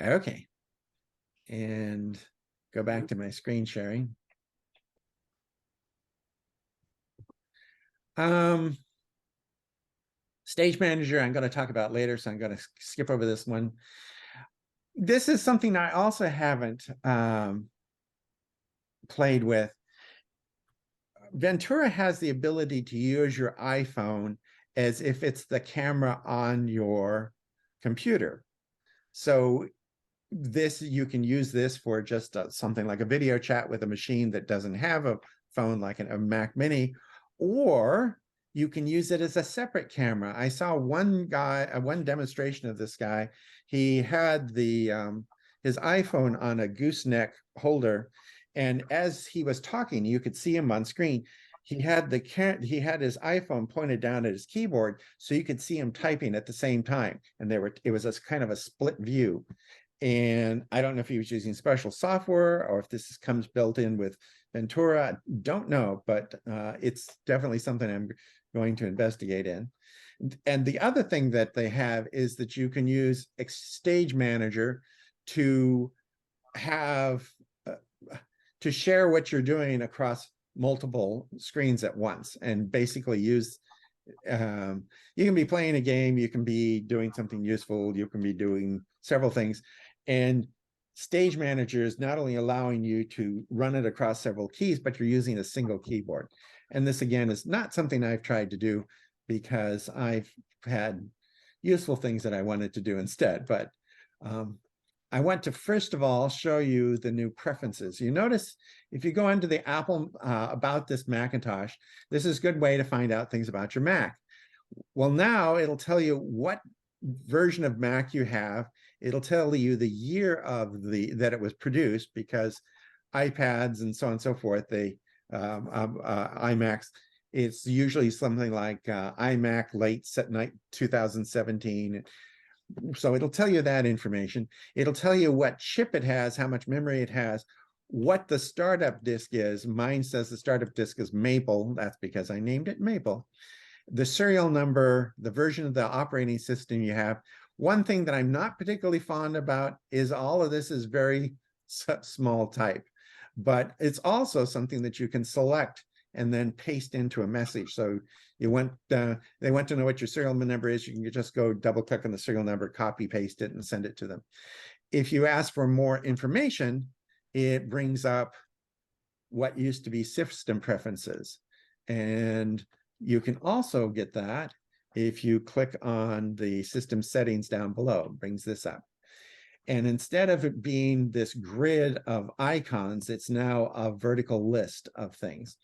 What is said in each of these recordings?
Okay. And go back to my screen sharing. Stage Manager, I'm going to talk about later, so I'm going to skip over this one. This is something I also haven't played with. Ventura has the ability to use your iPhone as if it's the camera on your computer. So you can use this for just something like a video chat with a machine that doesn't have a phone like a Mac Mini, or you can use it as a separate camera. I saw one demonstration of this guy. He had his iPhone on a gooseneck holder, and as he was talking, you could see him on screen. He had his iPhone pointed down at his keyboard, so you could see him typing at the same time. And it was a kind of a split view. And I don't know if he was using special software or if this comes built in with Ventura. Don't know, but it's definitely something I'm going to investigate in. And the other thing that they have is that you can use Stage Manager to have to share what you're doing across multiple screens at once, and basically use you can be playing a game, you can be doing something useful, you can be doing several things, and Stage Manager is not only allowing you to run it across several keys, but you're using a single keyboard. And this again is not something I've tried to do because I've had useful things that I wanted to do instead. But I want to first of all show you the new preferences. You notice if you go into the Apple About This Macintosh, this is a good way to find out things about your Mac. Well, now it'll tell you what version of Mac you have. It'll tell you the year of that it was produced, because iPads and so on and so forth, iMacs, it's usually something like iMac late 2017. So it'll tell you that information. It'll tell you what chip it has, how much memory it has, what the startup disk is. Mine says the startup disk is Maple. That's because I named it Maple. The serial number, the version of the operating system you have. One thing that I'm not particularly fond about is all of this is very small type, but it's also something that you can select and then paste into a message. So they want to know what your serial number is. You can just go double click on the serial number, copy, paste it, and send it to them. If you ask for more information, it brings up what used to be system preferences. And you can also get that if you click on the system settings down below. It brings this up. And instead of it being this grid of icons, it's now a vertical list of things.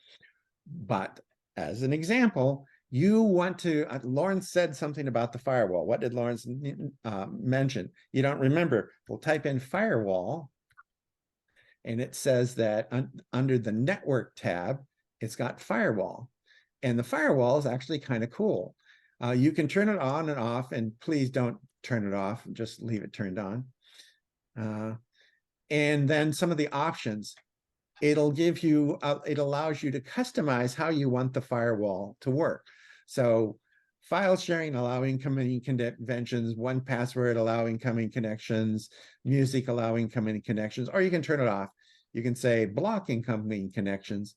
But as an example, you want to, Lawrence said something about the firewall. What did Lawrence mention? You don't remember. We'll type in firewall, and it says that under the network tab, it's got firewall. And the firewall is actually kind of cool. You can turn it on and off, and please don't turn it off, just leave it turned on. And then some of the options. It'll give you, it allows you to customize how you want the firewall to work. So file sharing, allow incoming conventions, 1Password, allow incoming connections, music, allow incoming connections, or you can turn it off. You can say block incoming connections,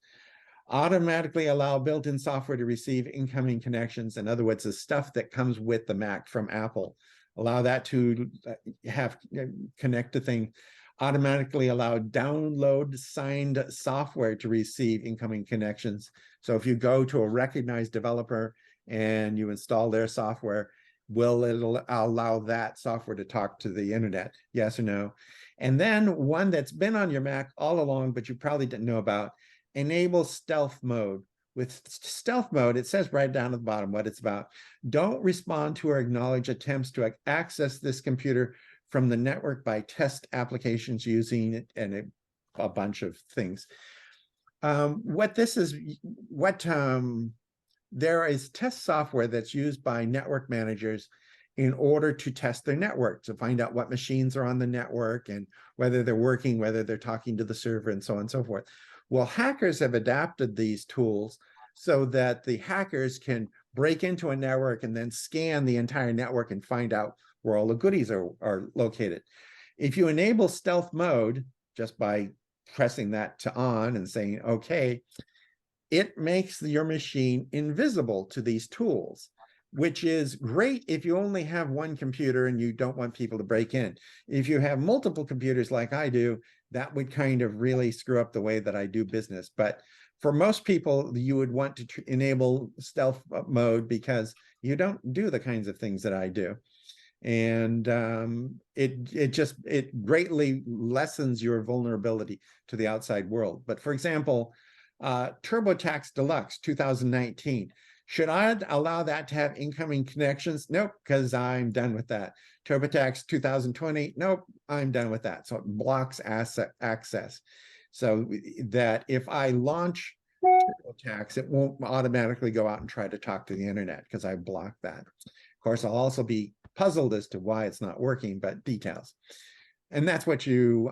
automatically allow built-in software to receive incoming connections. In other words, the stuff that comes with the Mac from Apple, allow that to connect to things. Automatically allow download signed software to receive incoming connections. So if you go to a recognized developer and you install their software, will it allow that software to talk to the internet? Yes or no? And then one that's been on your Mac all along, but you probably didn't know about, enable stealth mode. With stealth mode, it says right down at the bottom what it's about. Don't respond to or acknowledge attempts to access this computer from the network by test applications using it, and a bunch of things. There is test software that's used by network managers in order to test their network, to find out what machines are on the network and whether they're working, whether they're talking to the server, and so on and so forth. Well, hackers have adapted these tools so that the hackers can break into a network and then scan the entire network and find out where all the goodies are located. If you enable stealth mode just by pressing that to on and saying, okay, it makes your machine invisible to these tools, which is great if you only have one computer and you don't want people to break in. If you have multiple computers like I do, that would kind of really screw up the way that I do business. But for most people, you would want to enable stealth mode because you don't do the kinds of things that I do. And it greatly lessens your vulnerability to the outside world. But for example, TurboTax Deluxe 2019, should I allow that to have incoming connections? Nope, because I'm done with that. TurboTax 2020, nope, I'm done with that. So it blocks access. So that if I launch TurboTax, it won't automatically go out and try to talk to the internet because I blocked that. Of course, I'll also be puzzled as to why it's not working, but details. And that's what you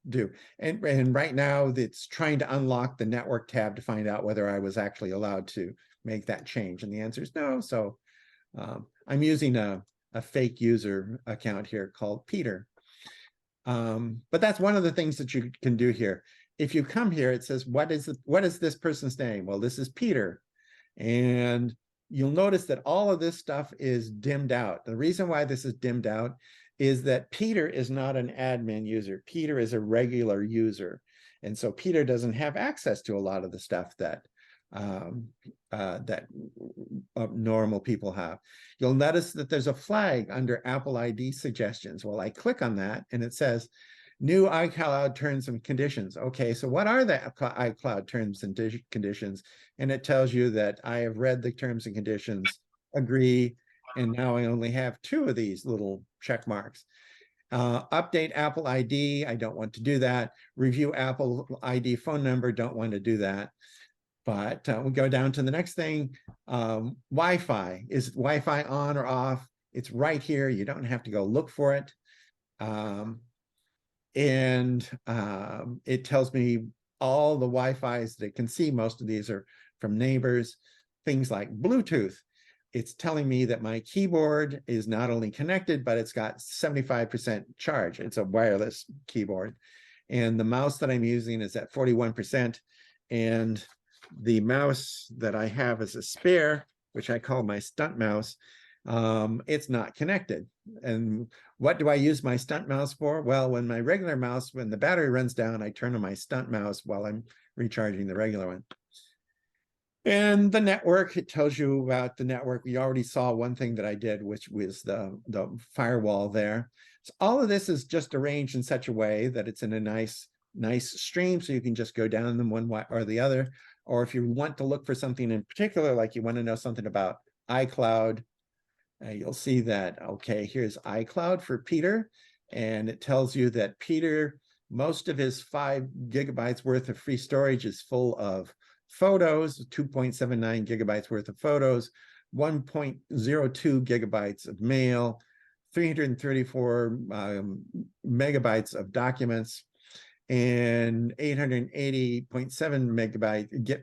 do. And right now, it's trying to unlock the network tab to find out whether I was actually allowed to make that change. And the answer is no. So I'm using a fake user account here called Peter. But that's one of the things that you can do here. If you come here, it says, what is this person's name? Well, this is Peter. And you'll notice that all of this stuff is dimmed out. The reason why this is dimmed out is that Peter is not an admin user. Peter is a regular user. And so Peter doesn't have access to a lot of the stuff that normal people have. You'll notice that there's a flag under Apple ID suggestions. Well, I click on that and it says, new iCloud terms and conditions. Okay, so what are the iCloud terms and conditions? And it tells you that I have read the terms and conditions, agree, and now I only have 2 of these little check marks. Update Apple ID, I don't want to do that. Review Apple ID phone number, don't want to do that. But we'll go down to the next thing. Wi-Fi, is Wi-Fi on or off? It's right here, you don't have to go look for it. It tells me all the Wi-Fi's that can see. Most of these are from neighbors. Things like Bluetooth. It's telling me that my keyboard is not only connected, but it's got 75% charge. It's a wireless keyboard. And the mouse that I'm using is at 41%. And the mouse that I have as a spare, which I call my stunt mouse, it's not connected. And what do I use my stunt mouse for? Well, when my regular mouse, when the battery runs down, I turn on my stunt mouse while I'm recharging the regular one. And the network, it tells you about the network. We already saw one thing that I did, which was the firewall there. So all of this is just arranged in such a way that it's in a nice stream, so you can just go down them one way or the other. Or if you want to look for something in particular, like you want to know something about iCloud, you'll see that, okay, here's iCloud for Peter, and it tells you that Peter, most of his 5 gigabytes worth of free storage is full of photos, 2.79 gigabytes worth of photos, 1.02 gigabytes of mail, 334 megabytes of documents, and 880.7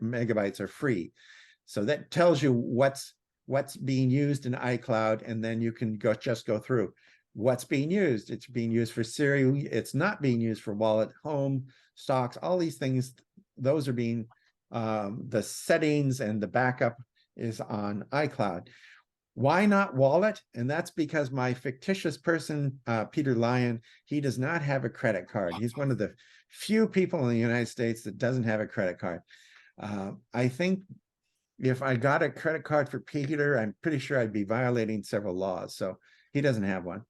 megabytes are free. So that tells you what's being used in iCloud, and then you can just go through what's being used. It's being used for Siri. It's not being used for Wallet, Home, Stocks, all these things. Those are being, the settings and the backup is on iCloud. Why not Wallet? And that's because my fictitious person, Peter Lyon, he does not have a credit card. He's one of the few people in the United States that doesn't have a credit card. I think if I got a credit card for Peter, I'm pretty sure I'd be violating several laws. So he doesn't have one.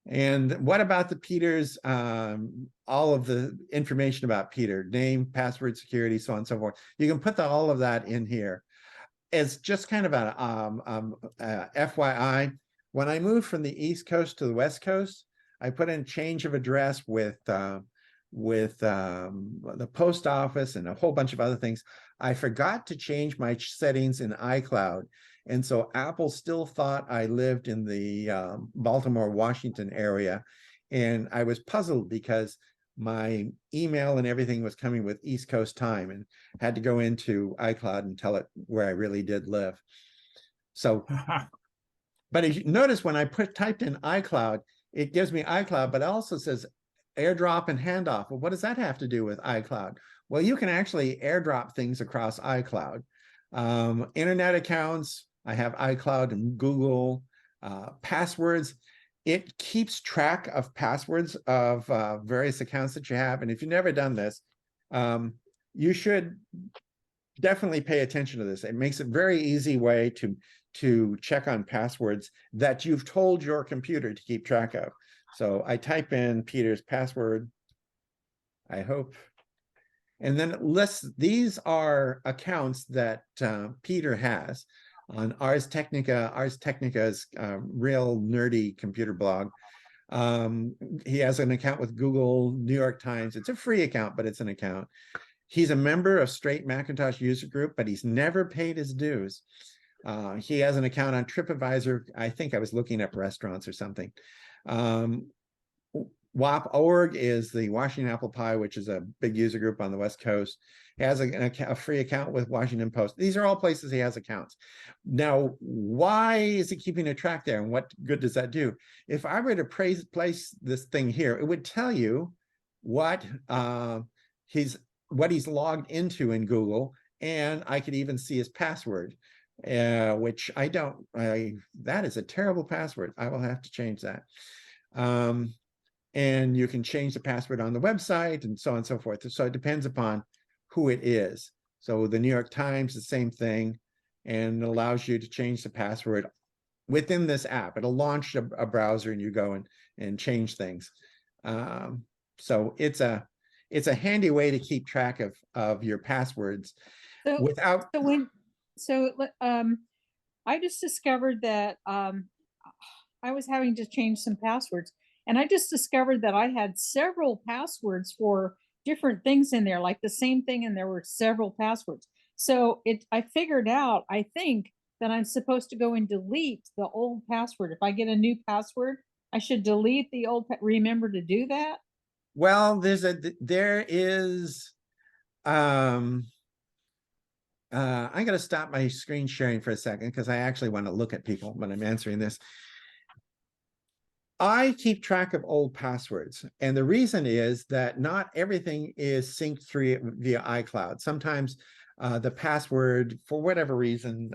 And what about the Peters? All of the information about Peter, name, password, security, so on and so forth. You can put all of that in here. It's just kind of a FYI. When I moved from the East Coast to the West Coast, I put in change of address with the post office and a whole bunch of other things. I forgot to change my settings in iCloud. And so Apple still thought I lived in the Baltimore, Washington area. And I was puzzled because my email and everything was coming with East Coast time, and had to go into iCloud and tell it where I really did live. So But if you notice when I typed in iCloud, it gives me iCloud, but it also says AirDrop and handoff. Well, what does that have to do with iCloud? Well, you can actually AirDrop things across iCloud. Internet accounts, I have iCloud and Google. Passwords, it keeps track of passwords of various accounts that you have. And if you've never done this, you should definitely pay attention to this. It makes a very easy way to check on passwords that you've told your computer to keep track of. So I type in Peter's password, I hope, and then it lists, these are accounts that Peter has on Ars Technica. Ars Technica's real nerdy computer blog. He has an account with Google, New York Times. It's a free account, but it's an account. He's a member of Strait Macintosh User Group, but he's never paid his dues. He has an account on TripAdvisor. I think I was looking up restaurants or something. WAP.org is the Washington Apple Pie, which is a big user group on the West Coast. He has a free account with Washington Post. These are all places he has accounts. Now, why is he keeping a track there, and what good does that do? If I were to place this thing here, it would tell you what he's logged into in Google, and I could even see his password, which I don't. That is a terrible password. I will have to change that. And you can change the password on the website and so on and so forth. So it depends upon who it is. So the New York Times, the same thing, and it allows you to change the password within this app. It'll launch a browser and you go and change things. So it's a handy way to keep track of your passwords without. I just discovered that I was having to change some passwords. And I just discovered that I had several passwords for different things in there, like the same thing, and there were several passwords. So I figured out, I think, that I'm supposed to go and delete the old password. If I get a new password, I should delete the old. Remember to do that? Well, there is. I'm going to stop my screen sharing for a second because I actually want to look at people when I'm answering this. I keep track of old passwords, and the reason is that not everything is synced through via iCloud. Sometimes the password, for whatever reason,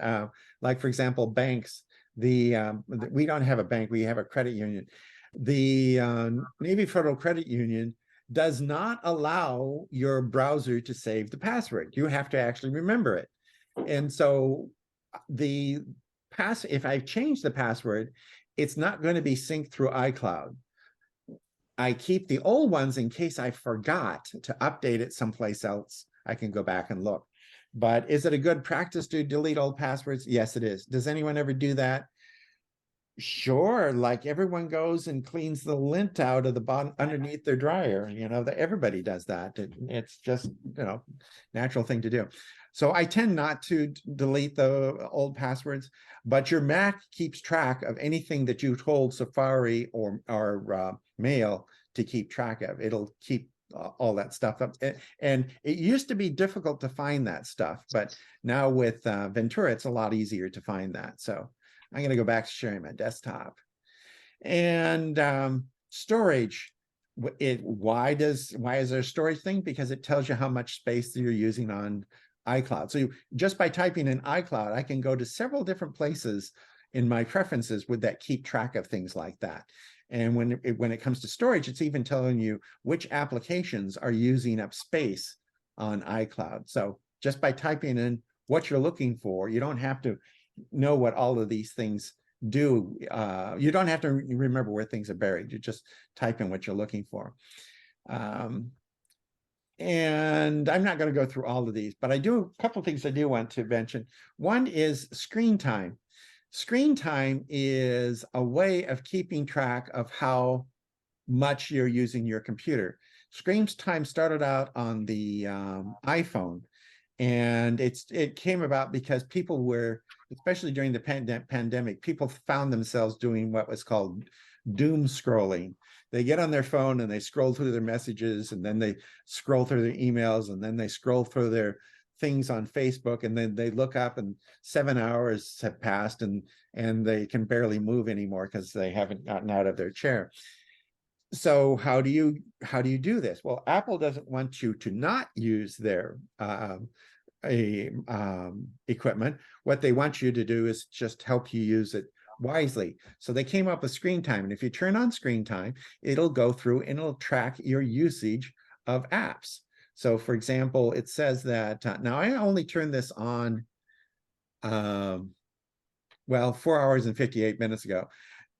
like for example, banks, we don't have a bank, we have a credit union. The Navy Federal Credit Union does not allow your browser to save the password. You have to actually remember it. And so if I change the password, it's not going to be synced through iCloud. I keep the old ones in case I forgot to update it someplace else. I can go back and look. But is it a good practice to delete old passwords? Yes, it is. Does anyone ever do that? Sure, like everyone goes and cleans the lint out of the bottom underneath their dryer. Everybody does that. It's just, natural thing to do. So I tend not to delete the old passwords, but your Mac keeps track of anything that you told Safari or Mail to keep track of. It'll keep all that stuff up. And it used to be difficult to find that stuff, but now with Ventura, it's a lot easier to find that. So I'm going to go back to sharing my desktop. And storage. Why is there a storage thing? Because it tells you how much space you're using on iCloud. So just by typing in iCloud, I can go to several different places in my preferences that keep track of things like that. And when it comes to storage, it's even telling you which applications are using up space on iCloud. So just by typing in what you're looking for, you don't have to know what all of these things do. You don't have to remember where things are buried. You just type in what you're looking for. And I'm not going to go through all of these, but a couple of things I do want to mention. One is screen time. Screen time is a way of keeping track of how much you're using your computer. Screen time started out on the iPhone, and it came about because people were, especially during the pandemic, people found themselves doing what was called doom scrolling. They get on their phone and they scroll through their messages, and then they scroll through their emails, and then they scroll through their things on Facebook, and then they look up and 7 hours have passed, and they can barely move anymore because they haven't gotten out of their chair. So how do you do this? Well, Apple doesn't want you to not use their equipment. What they want you to do is just help you use it wisely. So they came up with screen time, and if you turn on screen time, it'll go through and it'll track your usage of apps. So for example, it says that now I only turned this on well, 4 hours and 58 minutes ago.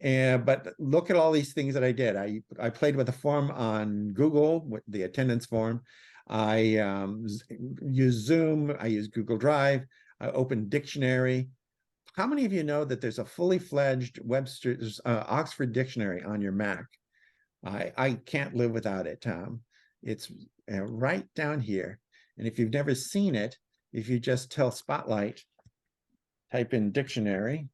But look at all these things that I did. I played with a form on Google, with the attendance form. I use Zoom. I use Google Drive. I opened dictionary. How many of you know that there's a fully fledged Webster's Oxford Dictionary on your Mac? I can't live without it, Tom. It's right down here. And if you've never seen it, if you just tell Spotlight, type in dictionary,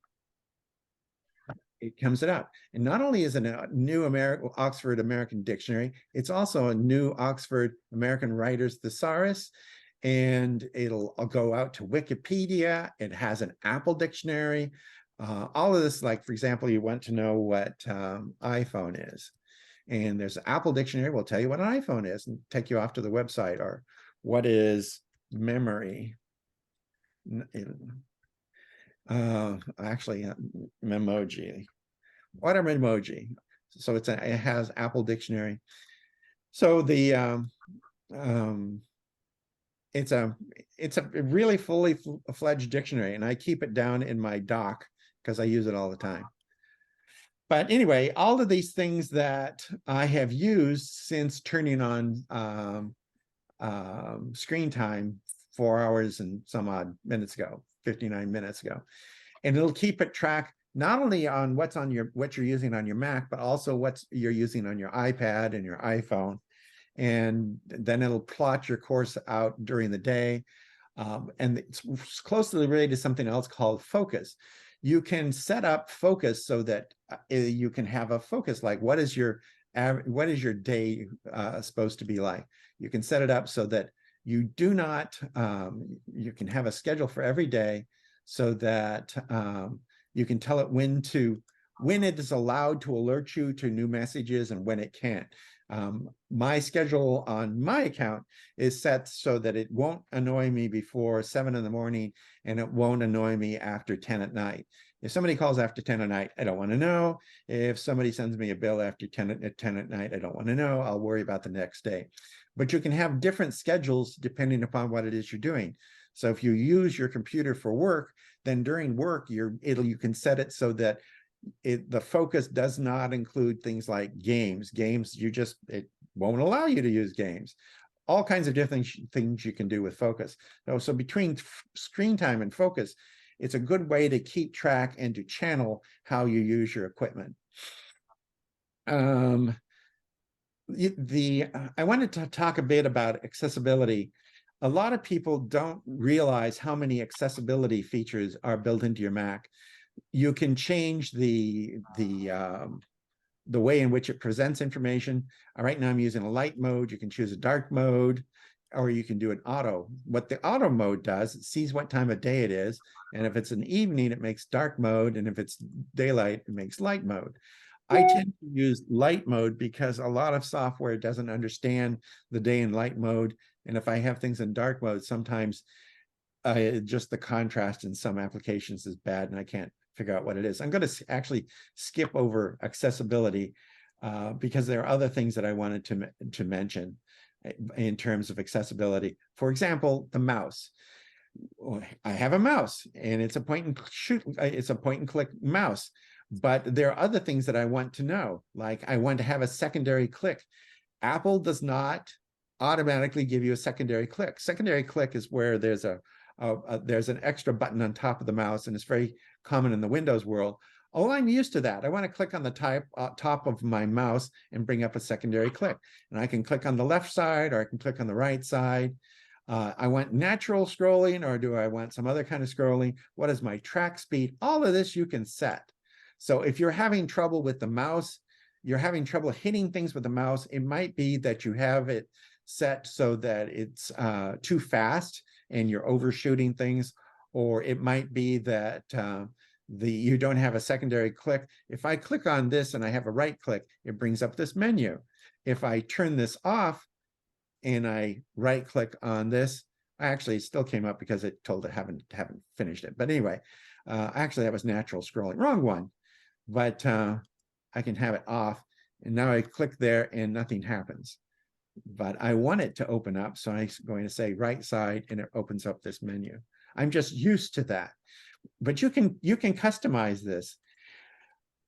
it comes up. And not only is it a new Oxford American Dictionary, it's also a new Oxford American Writers Thesaurus, and it'll go out to Wikipedia. It has an Apple Dictionary. All of this, like, for example, you want to know what iPhone is. And there's an Apple Dictionary, will tell you what an iPhone is and take you off to the website. Or what is memory? Actually, Memoji. What are Memoji? So it has Apple Dictionary. So the it's a really fully fledged dictionary, and I keep it down in my dock because I use it all the time. But anyway, all of these things that I have used since turning on screen time 4 hours and some odd minutes ago, 59 minutes ago. And it'll keep it track not only on what you're using on your Mac, but also what you're using on your iPad and your iPhone. And then it'll plot your course out during the day. And it's closely related to something else called focus. You can set up focus so that you can have a focus, like what is your day supposed to be like? You can set it up so that you do not, you can have a schedule for every day so that you can tell it when it is allowed to alert you to new messages and when it can't. My schedule on my account is set so that it won't annoy me before 7 in the morning, and it won't annoy me after 10 at night. If somebody calls after 10 at night, I don't want to know. If somebody sends me a bill after 10 at night, I don't want to know. I'll worry about the next day. But you can have different schedules depending upon what it is you're doing. So if you use your computer for work, then during work, you can set it so that the focus does not include things like games. It won't allow you to use games. All kinds of different things you can do with focus. So between screen time and focus, it's a good way to keep track and to channel how you use your equipment. I wanted to talk a bit about accessibility. A lot of people don't realize how many accessibility features are built into your Mac. You can change the way in which it presents information. Right now I'm using a light mode. You can choose a dark mode, or you can do an auto. What the auto mode does, it sees what time of day it is. And if it's an evening, it makes dark mode. And if it's daylight, it makes light mode. I tend to use light mode because a lot of software doesn't understand the day and light mode. And if I have things in dark mode, sometimes just the contrast in some applications is bad and I can't figure out what it is. I'm going to actually skip over accessibility because there are other things that I wanted to mention in terms of accessibility. For example, the mouse. I have a mouse and it's a point and click mouse, but there are other things that I want to know. Like I want to have a secondary click. Apple does not automatically give you a secondary click. Secondary click is where there's an extra button on top of the mouse, and it's very common in the Windows world. Oh, I'm used to that. I want to click on the top of my mouse and bring up a secondary click. And I can click on the left side, or I can click on the right side. I want natural scrolling, or do I want some other kind of scrolling? What is my track speed? All of this you can set. So if you're having trouble with the mouse, you're having trouble hitting things with the mouse, it might be that you have it set so that it's too fast and you're overshooting things, or it might be that you don't have a secondary click. If I click on this and I have a right click, it brings up this menu. If I turn this off and I right click on this, actually it still came up because it told it haven't finished it. But anyway, actually that was natural scrolling, wrong one. But I can have it off, and now I click there and nothing happens. But I want it to open up, so I'm going to say right side, and it opens up this menu. I'm just used to that. But you can customize this.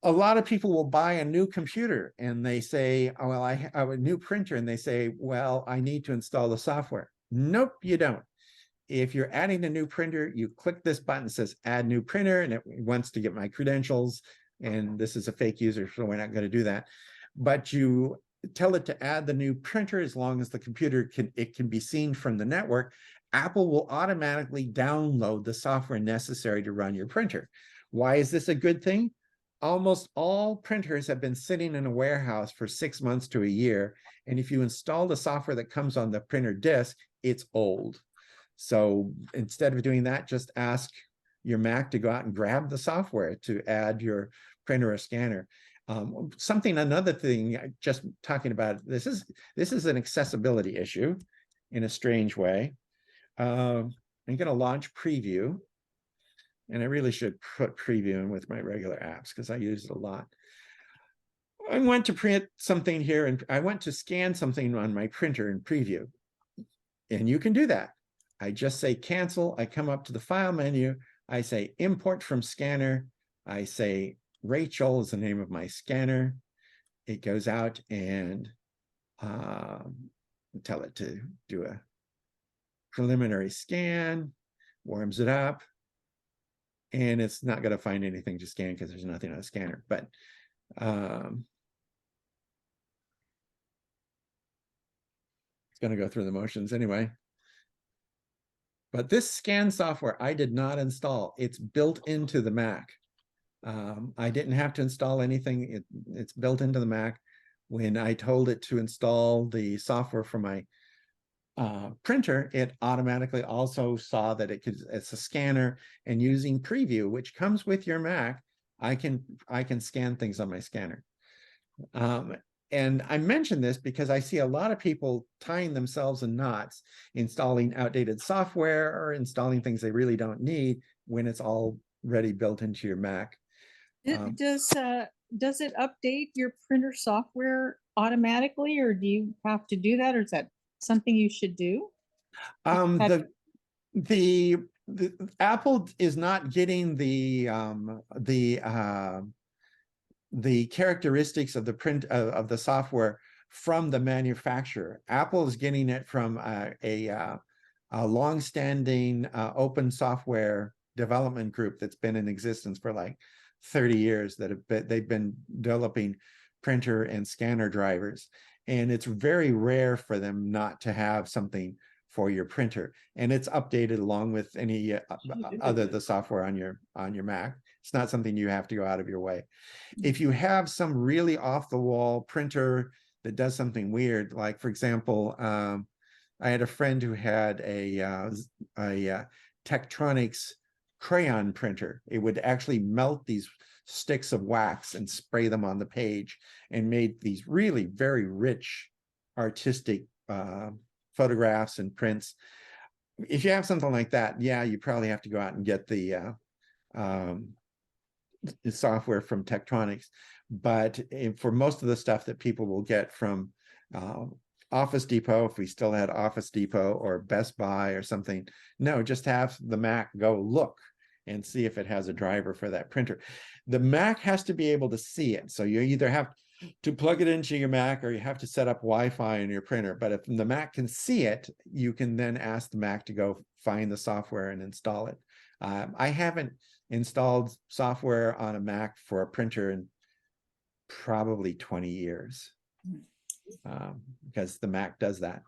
A lot of people will buy a new computer and they say, oh, well, I have a new printer, and they say, well, I need to install the software. Nope, you don't. If you're adding a new printer, you click this button that says add new printer, and it wants to get my credentials, and this is a fake user, so we're not going to do that. But you tell it to add the new printer as long as the computer can be seen from the network. Apple will automatically download the software necessary to run your printer. Why is this a good thing? Almost all printers have been sitting in a warehouse for 6 months to a year, and if you install the software that comes on the printer disk, it's old. So instead of doing that, just ask your Mac to go out and grab the software to add your printer or scanner. Another thing, just talking about, this is an accessibility issue in a strange way. I'm going to launch Preview, and I really should put Preview in with my regular apps because I use it a lot. I want to print something here, and I want to scan something on my printer in Preview, and you can do that. I just say cancel. I come up to the file menu. I say import from scanner. I say Rachel is the name of my scanner. It goes out and tell it to do a preliminary scan, warms it up, and it's not going to find anything to scan because there's nothing on the scanner. But it's going to go through the motions anyway. But this scan software I did not install. It's built into the Mac. I didn't have to install anything. It's built into the Mac. When I told it to install the software for my printer, it automatically also saw that it's a scanner, and using Preview, which comes with your Mac, I can scan things on my scanner. And I mention this because I see a lot of people tying themselves in knots, installing outdated software or installing things they really don't need when it's already built into your Mac. Does it update your printer software automatically, or do you have to do that, or is that something you should do? The Apple is not getting the characteristics of the print of the software from the manufacturer. Apple is getting it from a long-standing open software development group that's been in existence for like 30 years. They've been developing printer and scanner drivers, and it's very rare for them not to have something for your printer, and it's updated along with any the software on your Mac. It's not something you have to go out of your way. If you have some really off-the-wall printer that does something weird, like for example, I had a friend who had a Tektronix crayon printer. It would actually melt these sticks of wax and spray them on the page, and made these really very rich artistic photographs and prints. If you have something like that, yeah, you probably have to go out and get the software from Tektronix. But for most of the stuff that people will get from Office Depot, if we still had Office Depot or Best Buy or something, no, just have the Mac go look and see if it has a driver for that printer. The Mac has to be able to see it. So you either have to plug it into your Mac, or you have to set up Wi-Fi in your printer. But if the Mac can see it, you can then ask the Mac to go find the software and install it. I haven't installed software on a Mac for a printer in probably 20 years because the Mac does that.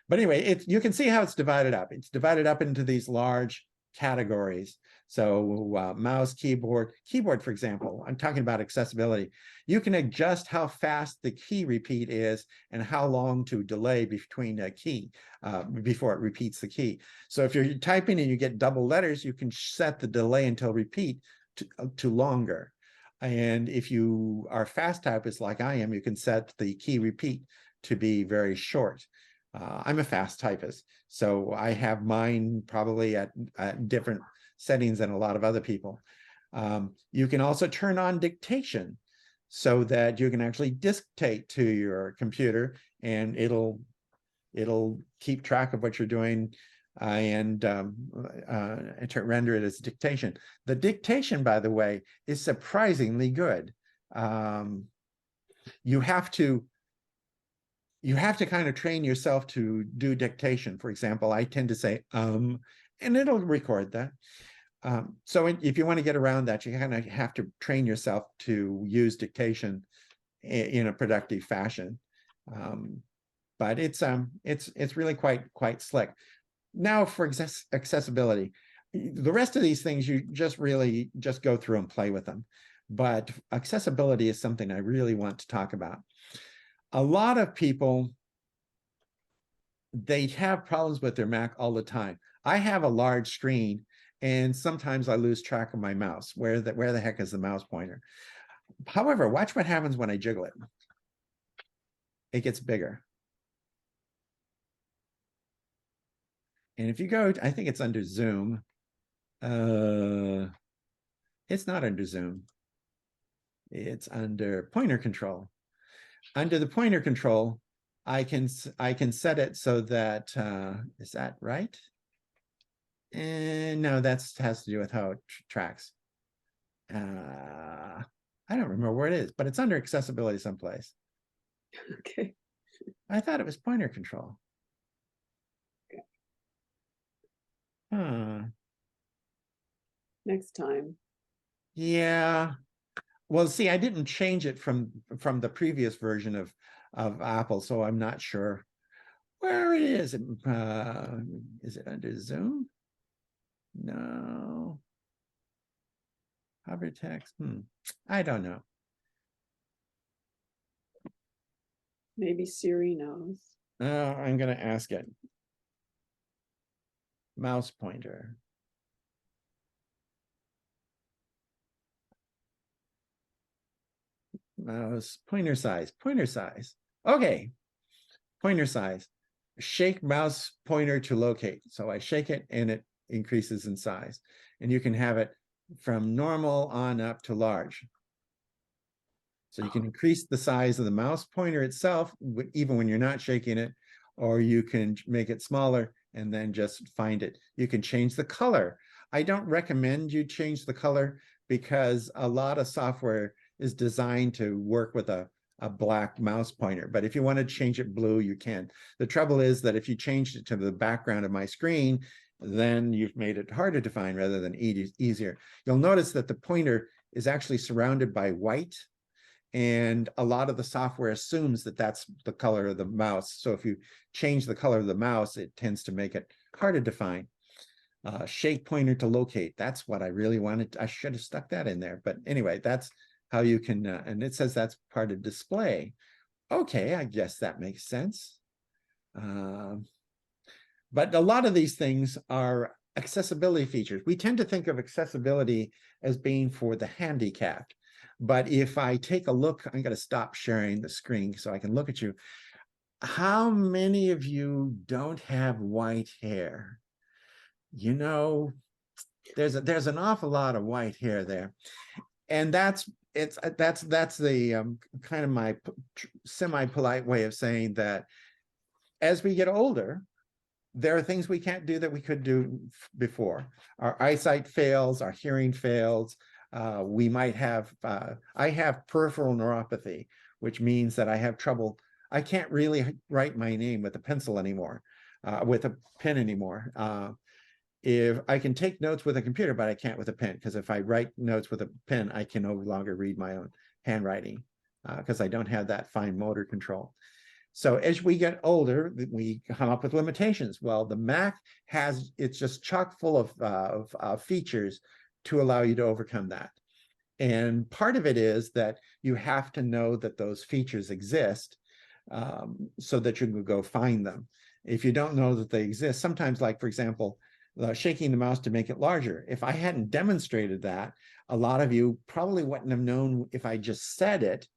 But anyway, you can see how it's divided up. It's divided up into these large categories. So mouse, keyboard, for example, I'm talking about accessibility. You can adjust how fast the key repeat is and how long to delay between a key before it repeats the key. So if you're typing and you get double letters, you can set the delay until repeat to longer. And if you are fast typist like I am, you can set the key repeat to be very short. I'm a fast typist, so I have mine probably at different settings than a lot of other people. You can also turn on dictation so that you can actually dictate to your computer, and it'll keep track of what you're doing and to render it as dictation. The dictation, by the way, is surprisingly good. You have to kind of train yourself to do dictation. For example, I tend to say, and it'll record that. So if you want to get around that, you kind of have to train yourself to use dictation in a productive fashion. But it's really quite slick. Now for accessibility, the rest of these things, you just really just go through and play with them. But accessibility is something I really want to talk about. A lot of people, they have problems with their Mac all the time. I have a large screen, and sometimes I lose track of my mouse. Where the heck is the mouse pointer? However, watch what happens when I jiggle it. It gets bigger. And if you go, I think it's under Zoom. It's not under Zoom. It's under pointer control. Under the pointer control, I can set it so that, is that right? And no, that has to do with how it tracks. I don't remember where it is, but it's under accessibility someplace. Okay. I thought it was pointer control. Huh. Next time. Yeah. Well, see, I didn't change it from the previous version of Apple, so I'm not sure where it is. Is it under Zoom? No. Hover text. I don't know. Maybe Siri knows. I'm going to ask it. Mouse pointer. Mouse pointer size. Okay. Pointer size. Shake mouse pointer to locate. So I shake it and it increases in size. And you can have it from normal on up to large. So you can increase the size of the mouse pointer itself, even when you're not shaking it, or you can make it smaller and then just find it. You can change the color. I don't recommend you change the color because a lot of software is designed to work with a black mouse pointer. But if you want to change it blue, you can. The trouble is that if you changed it to the background of my screen, then you've made it harder to find rather than easier. You'll notice that the pointer is actually surrounded by white, and a lot of the software assumes that that's the color of the mouse. So if you change the color of the mouse, it tends to make it harder to find. Shake pointer to locate. That's what I really wanted. I should have stuck that in there. But anyway, that's how you can, and it says that's part of display. Okay, I guess that makes sense. But a lot of these things are accessibility features. We tend to think of accessibility as being for the handicapped. But if I take a look, I'm going to stop sharing the screen so I can look at you. How many of you don't have white hair? You know, there's an awful lot of white hair there. And that's the kind of my semi-polite way of saying that as we get older, there are things we can't do that we could do before. Our eyesight fails, our hearing fails. We might have, I have peripheral neuropathy, which means that I have trouble. I can't really write my name with a pencil anymore, with a pen anymore. If I can take notes with a computer, but I can't with a pen, because if I write notes with a pen, I can no longer read my own handwriting because I don't have that fine motor control. So as we get older, we come up with limitations. Well, the Mac it's just chock full of features to allow you to overcome that. And part of it is that you have to know that those features exist so that you can go find them. If you don't know that they exist, sometimes, like, for example, shaking the mouse to make it larger. If I hadn't demonstrated that, a lot of you probably wouldn't have known. If I just said it,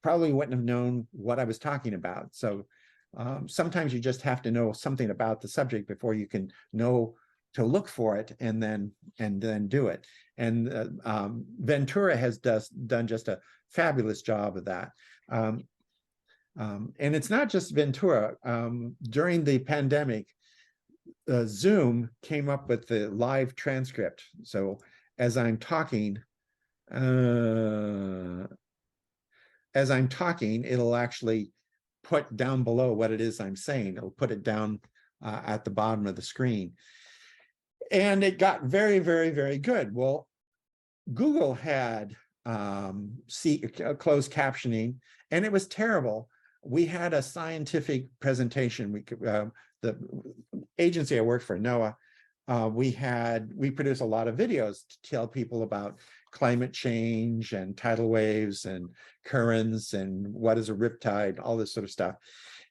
probably wouldn't have known what I was talking about. So sometimes you just have to know something about the subject before you can know to look for it and then do it. And Ventura has done just a fabulous job of that. And it's not just Ventura. During the pandemic, Zoom came up with the live transcript. So as I'm talking, it'll actually put down below what it is I'm saying. It'll put it down at the bottom of the screen. And it got very, very, very good. Well, Google had closed captioning, and it was terrible. We had a scientific presentation. The agency I worked for, NOAA, we produce a lot of videos to tell people about climate change and tidal waves and currents and what is a riptide, all this sort of stuff.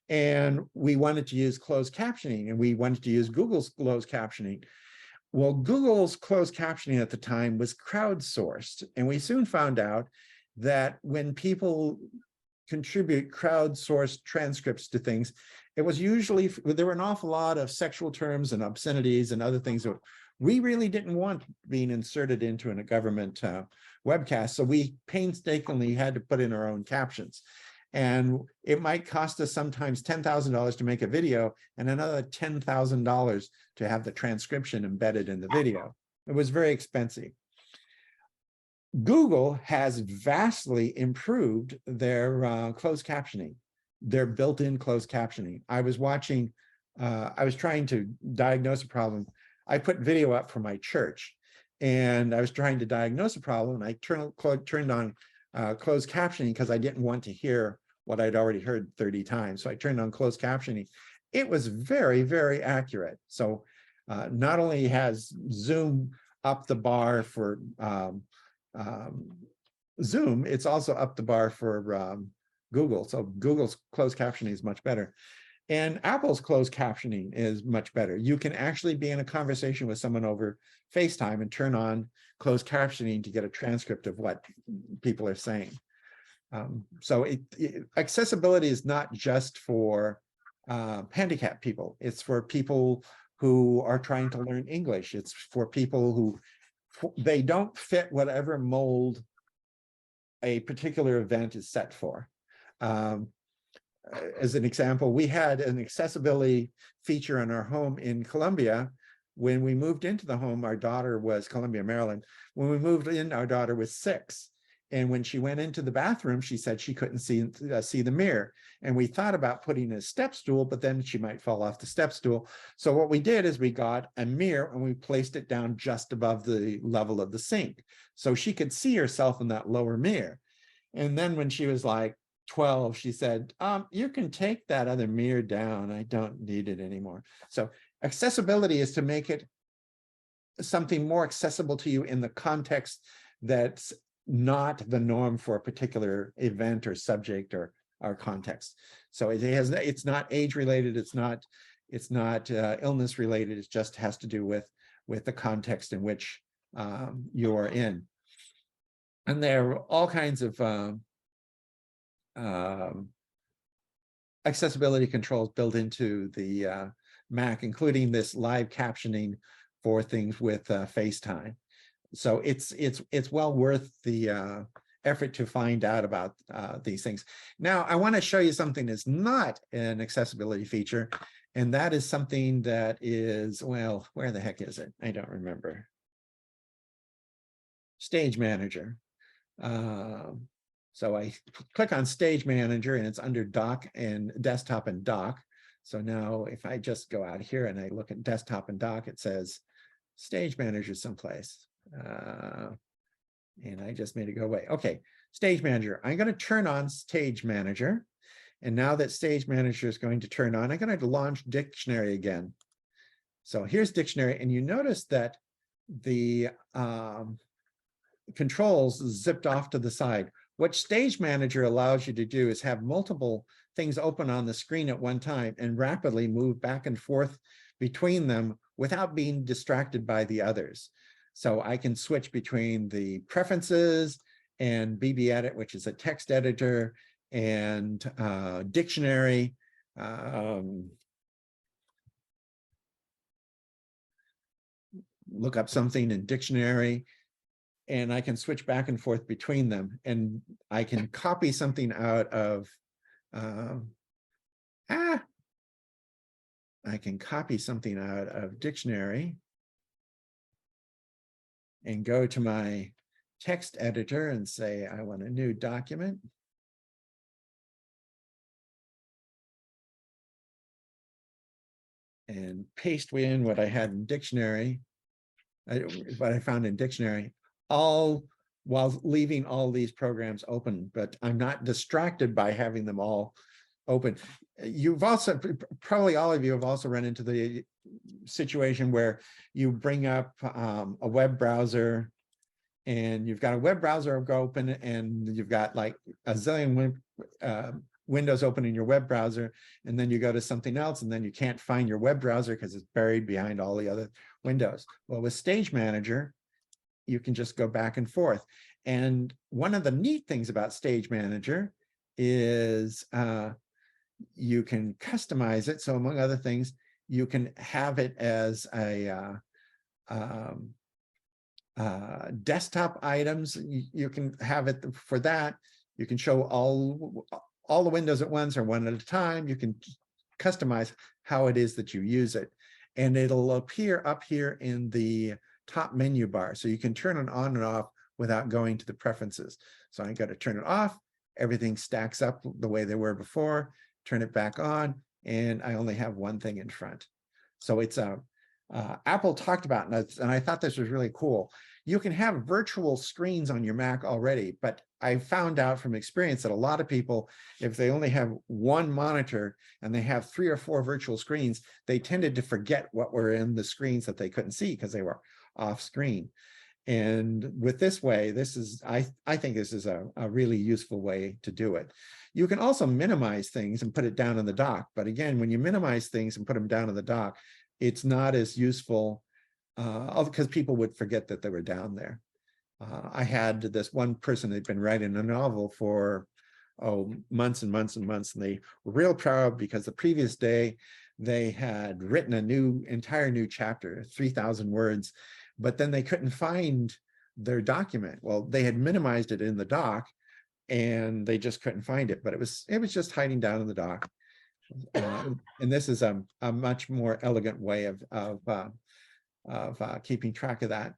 And we wanted to use closed captioning, and we wanted to use Google's closed captioning. Well, Google's closed captioning at the time was crowdsourced, and we soon found out that when people contribute crowdsourced transcripts to things, it was usually, there were an awful lot of sexual terms and obscenities and other things that we really didn't want being inserted into a government webcast. So we painstakingly had to put in our own captions. And it might cost us sometimes $10,000 to make a video and another $10,000 to have the transcription embedded in the video. It was very expensive. Google has vastly improved their closed captioning, their built-in closed captioning. I was trying to diagnose a problem. I put video up for my church, and I was trying to diagnose a problem. I turned on closed captioning because I didn't want to hear what I'd already heard 30 times. So I turned on closed captioning. It was very, very accurate. So not only has Zoom upped the bar for Zoom, it's also upped the bar for Google. So Google's closed captioning is much better. And Apple's closed captioning is much better. You can actually be in a conversation with someone over FaceTime and turn on closed captioning to get a transcript of what people are saying. So accessibility is not just for handicapped people. It's for people who are trying to learn English. It's for people who they don't fit whatever mold a particular event is set for. As an example, we had an accessibility feature in our home in Columbia. When we moved into the home, our daughter was Columbia, Maryland. When we moved in, our daughter was 6. And when she went into the bathroom, she said she couldn't see the mirror. And we thought about putting a step stool, but then she might fall off the step stool. So what we did is we got a mirror and we placed it down just above the level of the sink, so she could see herself in that lower mirror. And then when she was like 12, she said, you can take that other mirror down. I don't need it anymore. So accessibility is to make it something more accessible to you in the context that's not the norm for a particular event or subject or context. So it's not age related. It's not illness related. It just has to do with the context in which you're in. And there are all kinds of accessibility controls built into the Mac, including this live captioning for things with FaceTime. So it's well worth the effort to find out about these things. Now, I want to show you something that's not an accessibility feature, and that is something that is, well, where the heck is it? I don't remember. Stage Manager. So I click on Stage Manager, and it's under Dock and Desktop and Dock. So now if I just go out here and I look at Desktop and Dock, it says Stage Manager someplace. And I just made it go away. Okay, Stage Manager. I'm going to turn on Stage Manager. And now that Stage Manager is going to turn on, I'm going to launch Dictionary again. So here's Dictionary, and you notice that the controls zipped off to the side. What Stage Manager allows you to do is have multiple things open on the screen at one time and rapidly move back and forth between them without being distracted by the others. So I can switch between the preferences and BB Edit, which is a text editor, and Dictionary. Look up something in Dictionary, and I can switch back and forth between them, and I can copy something out of I can copy something out of Dictionary and go to my text editor and say, I want a new document. And paste in what I had in Dictionary, what I found in Dictionary, all while leaving all these programs open, but I'm not distracted by having them all open. You've also, probably all of you have also run into the situation where you bring up a web browser, and you've got a web browser open, and you've got like a zillion windows open in your web browser, and then you go to something else, and then you can't find your web browser because it's buried behind all the other windows. Well, with Stage Manager, you can just go back and forth. And one of the neat things about Stage Manager is you can customize it. So among other things, you can have it as a desktop items. You can have it for that. You can show all the windows at once or one at a time. You can customize how it is that you use it. And it'll appear up here in the top menu bar. So you can turn it on and off without going to the preferences. So I got to turn it off. Everything stacks up the way they were before, turn it back on, and I only have one thing in front. So it's Apple talked about, and I thought this was really cool. You can have virtual screens on your Mac already, but I found out from experience that a lot of people, if they only have one monitor and they have 3 or 4 virtual screens, they tended to forget what were in the screens that they couldn't see because they were off screen. And with this way, this is, I think this is a really useful way to do it. You can also minimize things and put it down in the dock. But again, when you minimize things and put them down in the dock, it's not as useful because people would forget that they were down there. I had this one person that'd been writing a novel for months and months and months, and they were real proud because the previous day they had written a entire new chapter, 3,000 words, but then they couldn't find their document. Well, they had minimized it in the dock and they just couldn't find it, but it was just hiding down in the dock. And this is a much more elegant way of keeping track of that.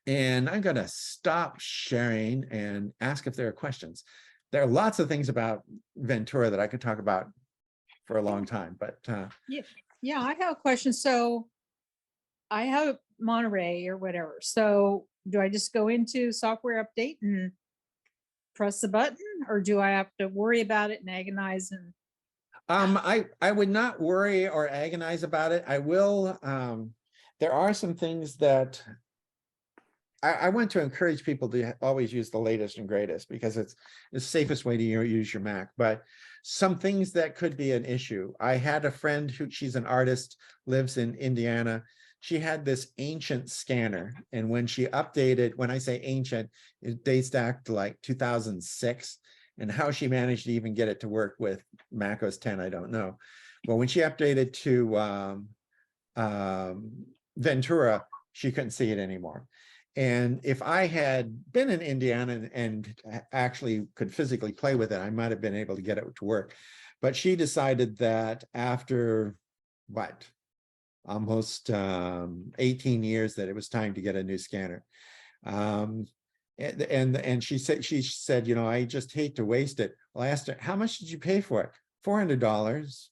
And I'm going to stop sharing and ask if there are questions. There are lots of things about Ventura that I could talk about for a long time, but yeah, I have a question. So I have Monterey or whatever. So do I just go into software update and press the button, or do I have to worry about it and agonize? And I would not worry or agonize about it. I will. There are some things that I want to encourage people to always use the latest and greatest because it's the safest way to use your Mac. But some things that could be an issue. I had a friend she's an artist, lives in Indiana. She had this ancient scanner, and when she updated, when I say ancient, it dates back to like 2006, and how she managed to even get it to work with macOS 10, I don't know. But when she updated to Ventura, she couldn't see it anymore. And if I had been in Indiana and actually could physically play with it, I might have been able to get it to work. But she decided that after what? Almost 18 years that it was time to get a new scanner. And she said, you know, I just hate to waste it. Well, I asked her, how much did you pay for it? $400.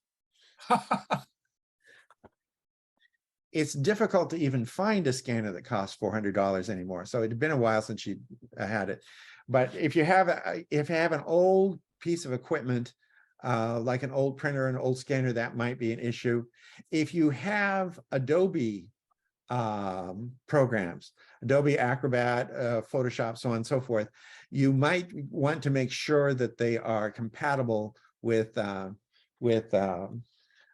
It's difficult to even find a scanner that costs $400 anymore. So it had been a while since she had it. But if you have an old piece of equipment, like an old printer, an old scanner, that might be an issue. If you have Adobe programs, Adobe Acrobat, Photoshop, so on and so forth, you might want to make sure that they are compatible with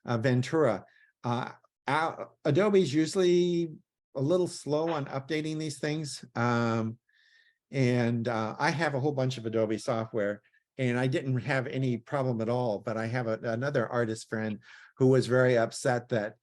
Ventura. Adobe is usually a little slow on updating these things. I have a whole bunch of Adobe software, and I didn't have any problem at all, but I have another artist friend who was very upset that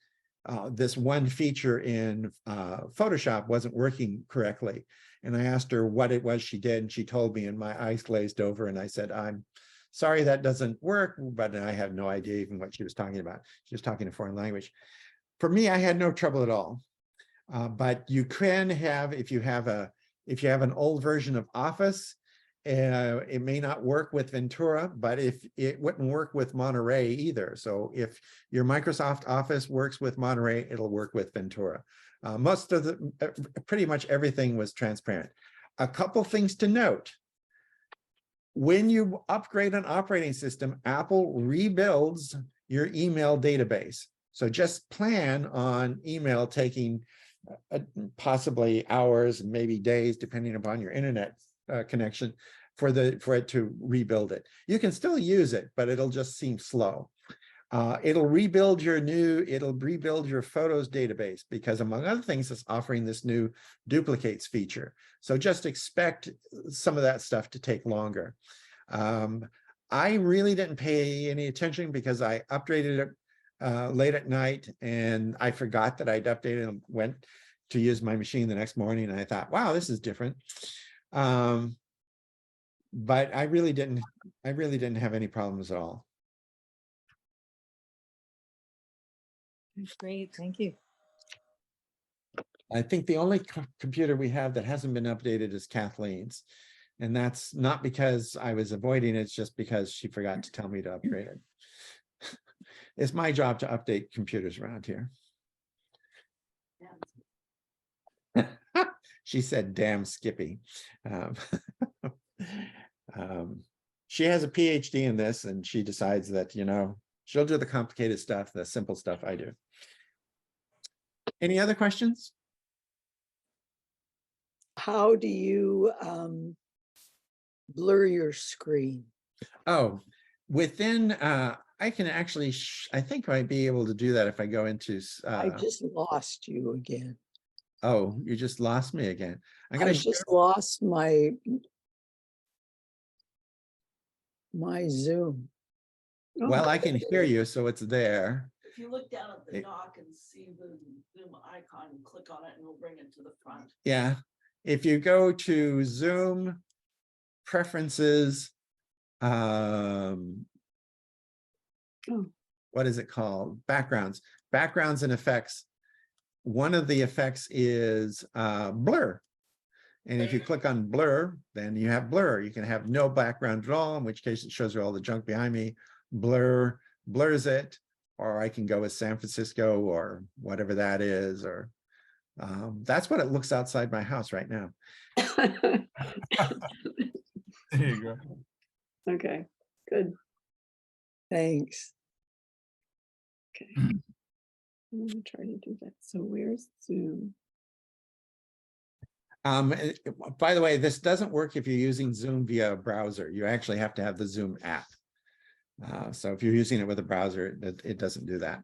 this one feature in Photoshop wasn't working correctly. And I asked her what it was she did, and she told me, and my eyes glazed over, and I said, I'm sorry that doesn't work, but I have no idea even what she was talking about. She was talking a foreign language. For me, I had no trouble at all. But you can have, if you have an old version of Office, it may not work with Ventura, but if it wouldn't work with Monterey either. So if your Microsoft Office works with Monterey, it'll work with Ventura. Most of pretty much everything was transparent. A couple things to note. When you upgrade an operating system, Apple rebuilds your email database. So just plan on email taking possibly hours, maybe days, depending upon your internet connection, for it to rebuild it. You can still use it, but it'll just seem slow. It'll rebuild your photos database, because among other things, it's offering this new duplicates feature. So just expect some of that stuff to take longer. I really didn't pay any attention because I upgraded it late at night, and I forgot that I'd updated and went to use my machine the next morning, and I thought, wow, this is different. But I really didn't have any problems at all. Great, thank you. I think the only computer we have that hasn't been updated is Kathleen's, and that's not because I was avoiding it, it's just because she forgot to tell me to upgrade it. It's my job to update computers around here. She said, damn Skippy. She has a PhD in this, and she decides that, she'll do the complicated stuff, the simple stuff I do. Any other questions? How do you blur your screen? Oh, within, I can actually, I think I might be able to do that if I go into. I just lost you again. Oh, you just lost me again. I just lost my Zoom. Well, I can hear you, so it's there. If you look down at the dock and see the Zoom icon, click on it and it'll bring it to the front. Yeah. If you go to Zoom, preferences, what is it called? Backgrounds and effects. One of the effects is blur. And if you click on blur, then you have blur. You can have no background at all, in which case it shows you all the junk behind me. Blur blurs it, or I can go with San Francisco or whatever that is, or that's what it looks outside my house right now. There you go. Okay, good. Thanks. Okay. I'm gonna try to do that. So where's Zoom? By the way, this doesn't work if you're using Zoom via a browser. You actually have to have the Zoom app. So if you're using it with a browser, it doesn't do that.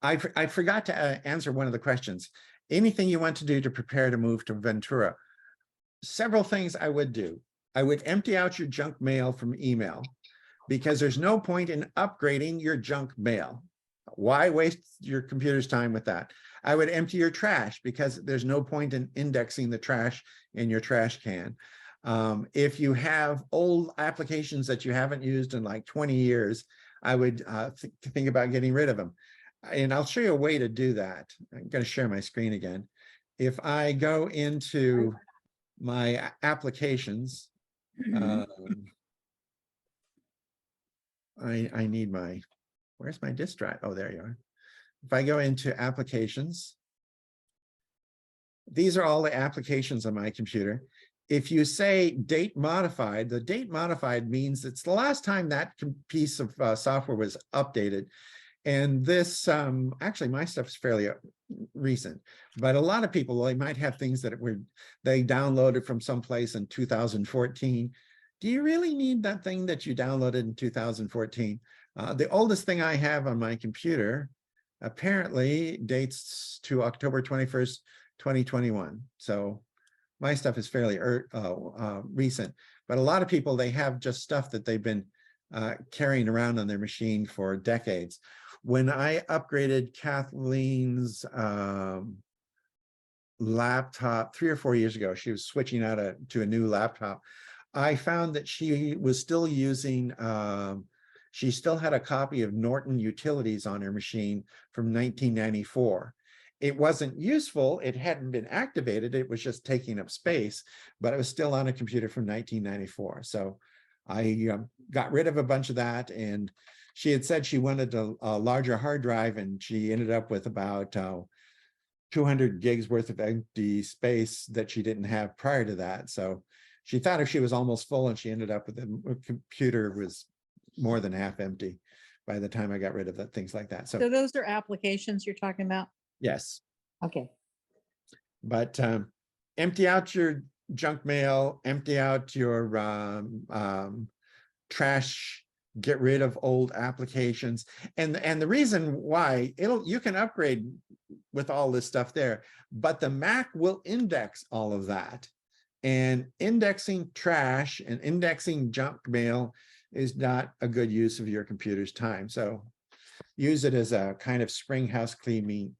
I forgot to answer one of the questions. Anything you want to do to prepare to move to Ventura? Several things I would do. I would empty out your junk mail from email, because there's no point in upgrading your junk mail. Why waste your computer's time with that? I would empty your trash, because there's no point in indexing the trash in your trash can. If you have old applications that you haven't used in like 20 years, I would think about getting rid of them. And I'll show you a way to do that. I'm going to share my screen again. If I go into my applications, I need my, where's my disk drive? Oh, there you are. If I go into applications, these are all the applications on my computer. if you say date modified, the date modified means it's the last time that piece of software was updated. And this, actually, my stuff is fairly recent, but a lot of people, they might have things that they downloaded from someplace in 2014. Do you really need that thing that you downloaded in 2014? The oldest thing I have on my computer apparently dates to October 21st, 2021. So my stuff is fairly recent, but a lot of people, they have just stuff that they've been carrying around on their machine for decades. When I upgraded Kathleen's laptop 3 or 4 years ago, she was switching out to a new laptop. I found that she was still using, she still had a copy of Norton Utilities on her machine from 1994. It wasn't useful, it hadn't been activated, it was just taking up space, but it was still on a computer from 1994. So I got rid of a bunch of that, and she had said she wanted a larger hard drive, and she ended up with about 200 gigs worth of empty space that she didn't have prior to that. So she thought if she was almost full, and she ended up with a computer was more than half empty by the time I got rid of that, things like that. So So those are applications you're talking about? yes, Okay. but empty out your junk mail, empty out your trash, get rid of old applications. And the reason why you can upgrade with all this stuff there, but the Mac will index all of that. And indexing trash and indexing junk mail is not a good use of your computer's time. So use it as a kind of spring house cleaning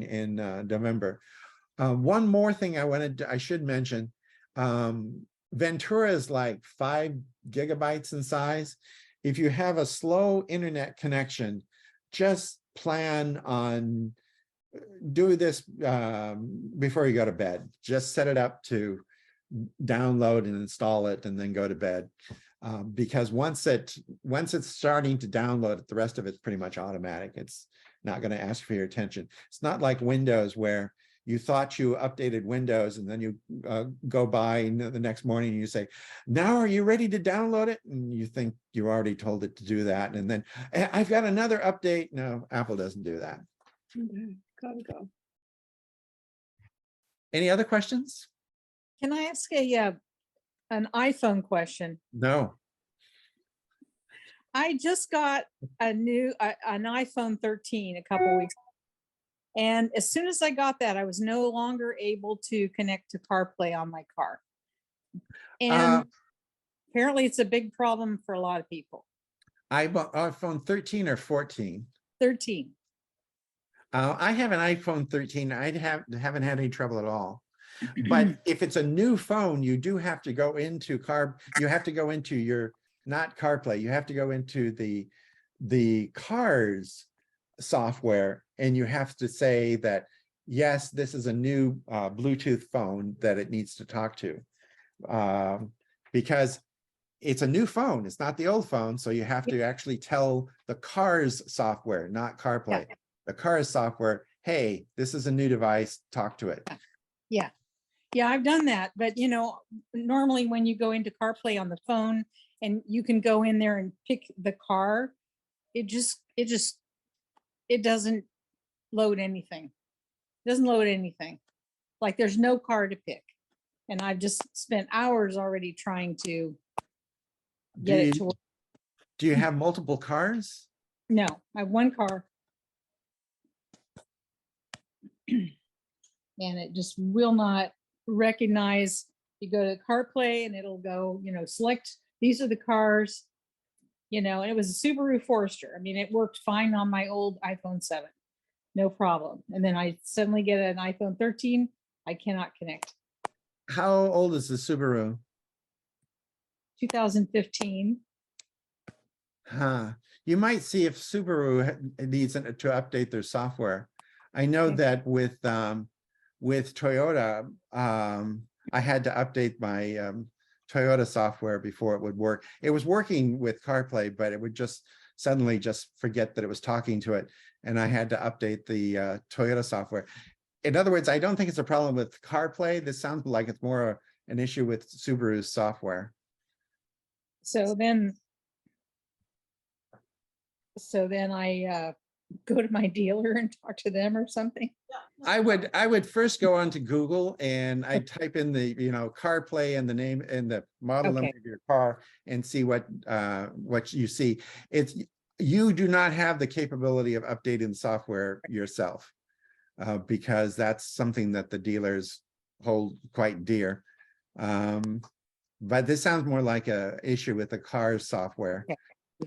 in November. One more thing I should mention, Ventura is like 5 gigabytes in size. If you have a slow internet connection, just plan on do this before you go to bed. Just set it up to download and install it and then go to bed. Because once it's starting to download it, the rest of it's pretty much automatic. It's not going to ask for your attention. It's not like Windows, where you thought you updated Windows and then you go by the next morning and you say, now are you ready to download it? And you think you already told it to do that. And then I've got another update. No, Apple doesn't do that. Okay, gotta go. Any other questions? Can I ask an iPhone question? No. I just got an iPhone 13 a couple weeks ago. And as soon as I got that, I was no longer able to connect to CarPlay on my car. And apparently it's a big problem for a lot of people. I bought iPhone 13 or 14. 13. I have an iPhone 13. I haven't had any trouble at all. But if it's a new phone, you do have to go into you have to go into your, not CarPlay, you have to go into the car's software, and you have to say that, yes, this is a new Bluetooth phone that it needs to talk to. Because it's a new phone, it's not the old phone. So you have to actually tell the car's software, not CarPlay. Yeah. The car's software, hey, this is a new device, talk to it. Yeah. Yeah, I've done that. But, you know, normally when you go into CarPlay on the phone and you can go in there and pick the car, it doesn't load anything. It doesn't load anything. Like there's no car to pick. And I've just spent hours already trying to get it to work. Do you have multiple cars? No, I have one car. And it just will not recognize. You go to CarPlay and it'll go, you know, select, these are the cars, you know, and it was a Subaru Forester. I mean, it worked fine on my old iPhone 7, no problem. And then I suddenly get an iPhone 13, I cannot connect. How old is the Subaru? 2015. You might see if Subaru needs to update their software. I know Okay. that with Toyota, I had to update my Toyota software before it would work. It was working with CarPlay, but it would just suddenly just forget that it was talking to it. And I had to update the Toyota software. in other words, I don't think it's a problem with CarPlay. This sounds like it's more an issue with Subaru's software. So then I go to my dealer and talk to them or something. Yeah. I would first go on to Google and I type in the, CarPlay and the name and the model number Okay. of your car and see what you see. You do not have the capability of updating the software yourself, because that's something that the dealers hold quite dear. But this sounds more like a issue with the car's software. Okay.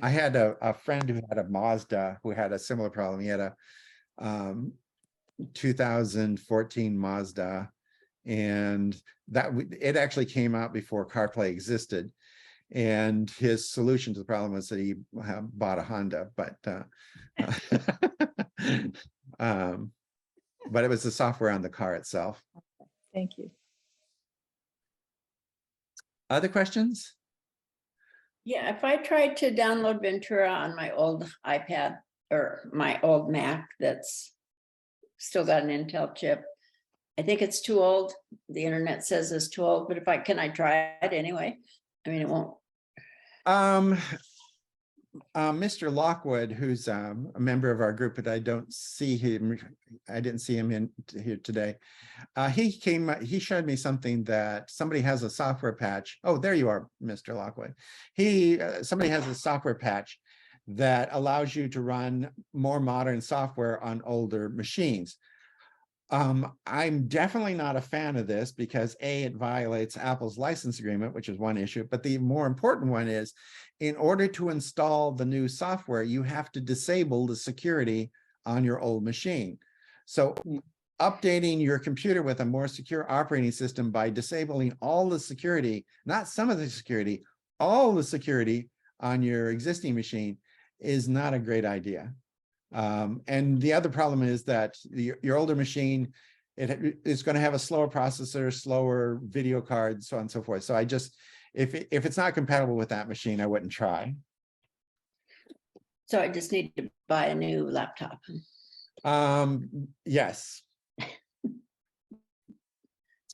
I had a friend who had a Mazda who had a similar problem. He had a 2014 Mazda, and it actually came out before CarPlay existed. And his solution to the problem was that he bought a Honda, but but it was the software on the car itself. Thank you. Other questions? Yeah, if I tried to download Ventura on my old iPad or my old Mac that's still got an Intel chip, I think it's too old. The internet says it's too old, but can I try it anyway? I mean, it won't. Mr. Lockwood, who's a member of our group, but I don't see him. I didn't see him in here today. He showed me something that somebody has a software patch. Oh, there you are, Mr. Lockwood. Somebody has a software patch that allows you to run more modern software on older machines. I'm definitely not a fan of this because it violates Apple's license agreement, which is one issue. But the more important one is, in order to install the new software, you have to disable the security on your old machine. So updating your computer with a more secure operating system by disabling all the security, not some of the security, all the security on your existing machine is not a great idea. And the other problem is that your older machine, it's going to have a slower processor, slower video card, so on and so forth. So if it's not compatible with that machine, I wouldn't try. So I just need to buy a new laptop. Yes.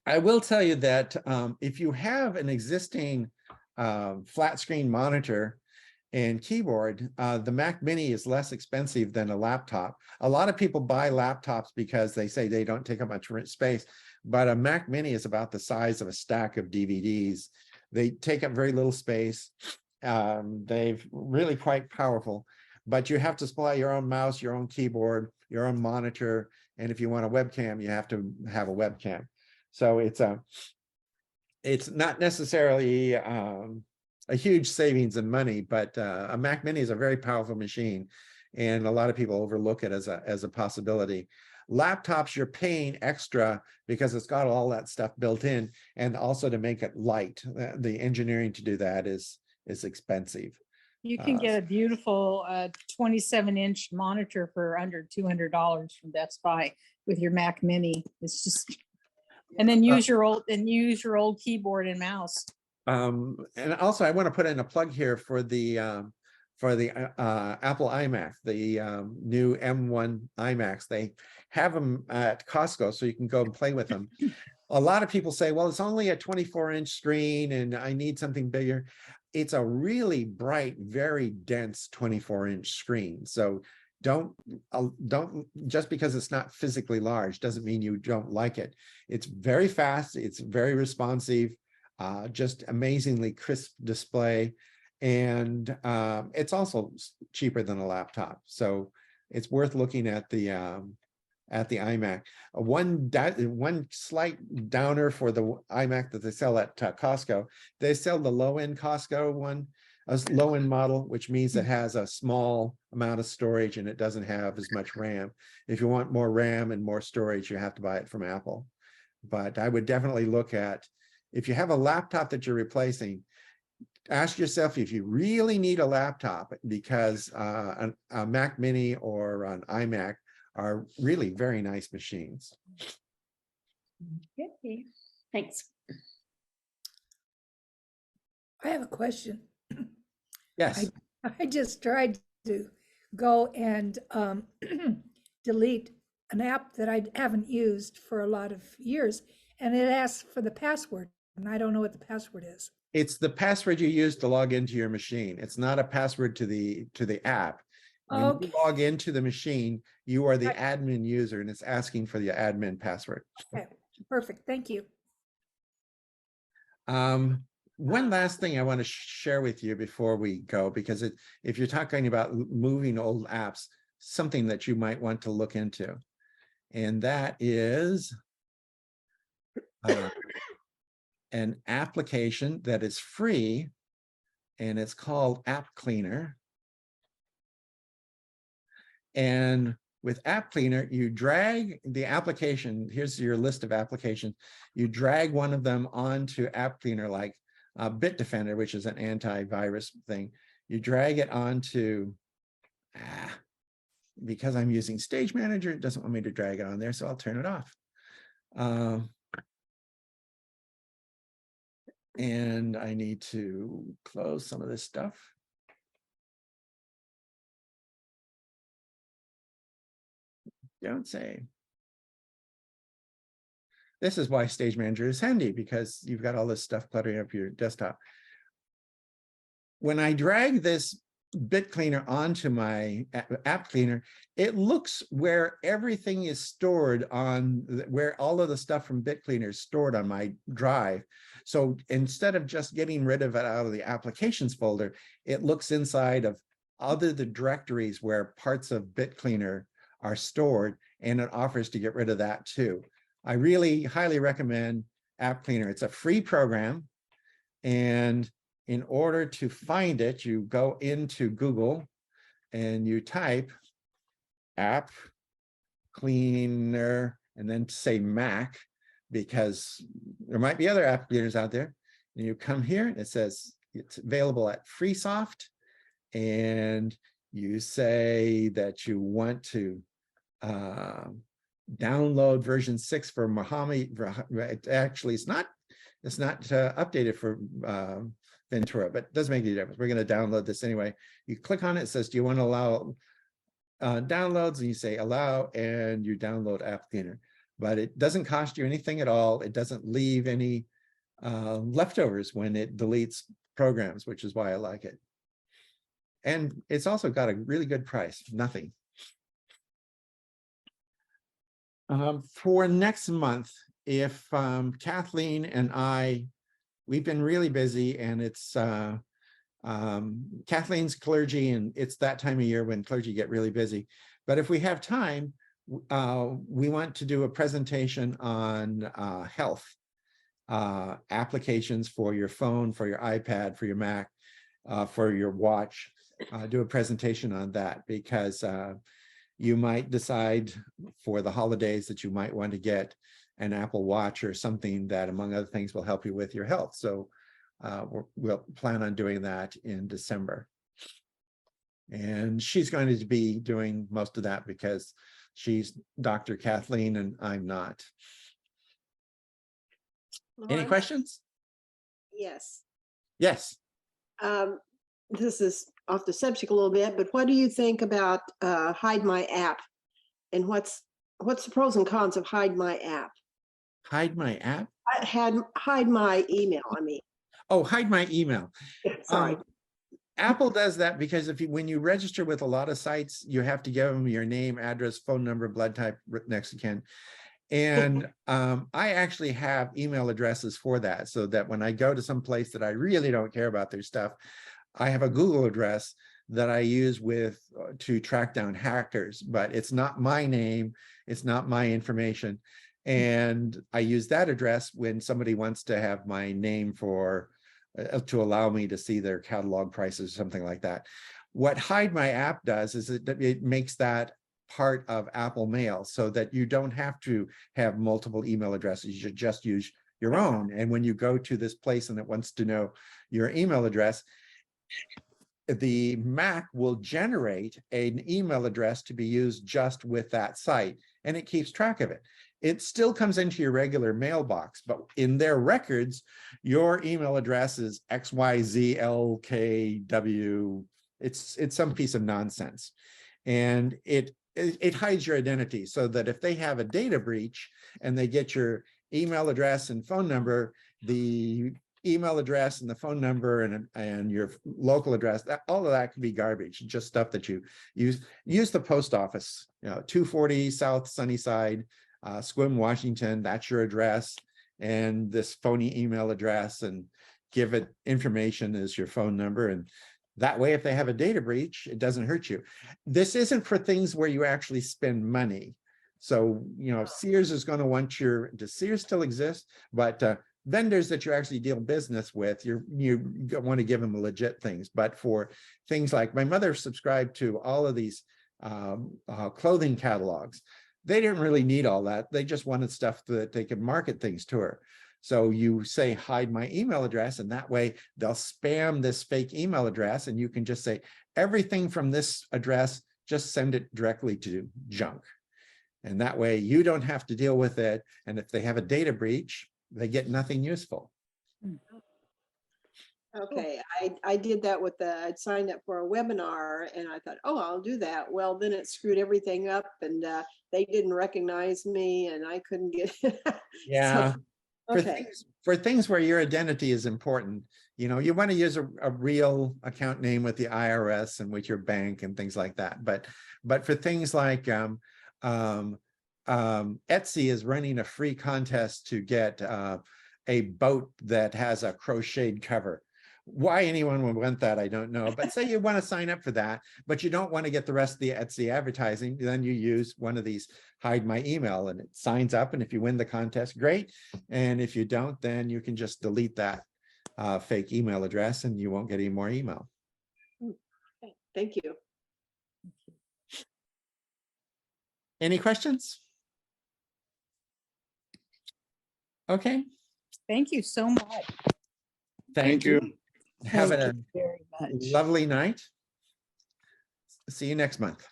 I will tell you that if you have an existing flat screen monitor and keyboard, the Mac Mini is less expensive than a laptop. A lot of people buy laptops because they say they don't take up much space, but a Mac Mini is about the size of a stack of DVDs. They take up very little space. They're really quite powerful, but you have to supply your own mouse, your own keyboard, your own monitor, and if you want a webcam, you have to have a webcam. So it's not necessarily a huge savings in money, but a Mac Mini is a very powerful machine, and a lot of people overlook it as a possibility. Laptops, you're paying extra because it's got all that stuff built in, and also to make it light. The engineering to do that is expensive. You can get a beautiful 27-inch monitor for under $200 from Best Buy with your Mac Mini. It's just, and then use your old keyboard and mouse. And also I want to put in a plug here for the Apple iMac, the new M1 iMacs. They have them at Costco, so you can go and play with them. A lot of people say, well, it's only a 24-inch screen and I need something bigger. It's a really bright, very dense 24-inch screen. So don't just because it's not physically large doesn't mean you don't like it. It's very fast. It's very responsive. Just amazingly crisp display, and it's also cheaper than a laptop, so it's worth looking at the iMac. One slight downer for the iMac that they sell at Costco. They sell the low-end Costco one, a low-end model, which means it has a small amount of storage and it doesn't have as much RAM. If you want more RAM and more storage, you have to buy it from Apple. But I would definitely look at, if you have a laptop that you're replacing, ask yourself if you really need a laptop, because a Mac Mini or an iMac are really very nice machines. Okay, thanks. I have a question. Yes. I just tried to go and delete an app that I haven't used for a lot of years, and it asks for the password, and I don't know what the password is. It's the password you use to log into your machine. It's not a password to the app. When Okay. you log into the machine, you are the Right. admin user, and it's asking for the admin password. Okay, perfect. Thank you. One last thing I want to share with you before we go, because if you're talking about moving old apps, something that you might want to look into, and that is an application that is free, and it's called App Cleaner. And with App Cleaner, you drag the application. Here's your list of applications. You drag one of them onto App Cleaner, like Bitdefender, which is an antivirus thing. You drag it onto, because I'm using Stage Manager, it doesn't want me to drag it on there, so I'll turn it off. And I need to close some of this stuff. Don't say. This is why Stage Manager is handy, because you've got all this stuff cluttering up your desktop. When I drag this Bit Cleaner onto my App Cleaner, it looks where everything is stored on, where all of the stuff from Bit Cleaner is stored on my drive. So instead of just getting rid of it out of the applications folder, it looks inside of other the directories where parts of Bit Cleaner are stored, and it offers to get rid of that too. I really highly recommend App Cleaner. It's a free program, and in order to find it, you go into Google and you type App Cleaner and then say Mac, because there might be other app cleaners out there. And you come here and it says it's available at FreeSoft, and you say that you want to download version 6 for Mohammed. Actually, it's not updated for Ventura, but it doesn't make any difference. We're going to download this anyway. You click on it, it says, do you want to allow downloads? And you say allow, and you download App Cleaner. But it doesn't cost you anything at all. It doesn't leave any leftovers when it deletes programs, which is why I like it. And it's also got a really good price, nothing. For next month, if Kathleen and we've been really busy, and it's Kathleen's clergy, and it's that time of year when clergy get really busy. But if we have time, we want to do a presentation on health applications for your phone, for your iPad, for your Mac, for your watch. Do a presentation on that, because you might decide for the holidays that you might want to get an Apple Watch or something that, among other things, will help you with your health. So we'll plan on doing that in December. And she's going to be doing most of that because she's Dr. Kathleen and I'm not. Any Laura? questions? Yes. Yes. This is off the subject a little bit, but what do you think about Hide My App? And what's the pros and cons of Hide My App? Hide My App? Hide My email, I mean. Oh, Hide My Email. Sorry. Apple does that because when you register with a lot of sites, you have to give them your name, address, phone number, blood type, next of kin. And I actually have email addresses for that, so that when I go to some place that I really don't care about their stuff, I have a Google address that I use to track down hackers, but it's not my name, it's not my information. And I use that address when somebody wants to have my name for to allow me to see their catalog prices or something like that. What Hide My App does is it makes that part of Apple Mail, so that you don't have to have multiple email addresses. You should just use your own. And when you go to this place and it wants to know your email address, the Mac will generate an email address to be used just with that site, and it keeps track of it. It still comes into your regular mailbox, but in their records, your email address is XYZLKW. It's some piece of nonsense. And it it hides your identity so that if they have a data breach and they get your email address and phone number, the email address and the phone number and your local address, all of that could be garbage, just stuff that you use the post office, 240 South Sunnyside, Sequim, Washington, that's your address, and this phony email address, and give it information as your phone number. And that way, if they have a data breach, it doesn't hurt you. This isn't for things where you actually spend money. So, Sears is going to want does Sears still exist? But vendors that you actually deal business with, you want to give them legit things. But for things like, my mother subscribed to all of these clothing catalogs. They didn't really need all that. They just wanted stuff that they could market things to her. So you say, hide my email address, and that way they'll spam this fake email address, and you can just say, everything from this address, just send it directly to junk. And that way you don't have to deal with it. And if they have a data breach, they get nothing useful. Okay, I did that with I'd signed up for a webinar and I thought, oh, I'll do that. Well, then it screwed everything up and they didn't recognize me and I couldn't get Yeah. So, okay. For things where your identity is important, you want to use a real account name with the IRS and with your bank and things like that. But for things like Etsy is running a free contest to get a boat that has a crocheted cover. Why anyone would want that, I don't know. But say you want to sign up for that, but you don't want to get the rest of the Etsy advertising, then you use one of these, hide my email, and it signs up. And if you win the contest, great. And if you don't, then you can just delete that fake email address and you won't get any more email. Okay, thank you. Any questions? Okay. Thank you so much. Thank you. Have Thank a you very much. lovely night. See you next month.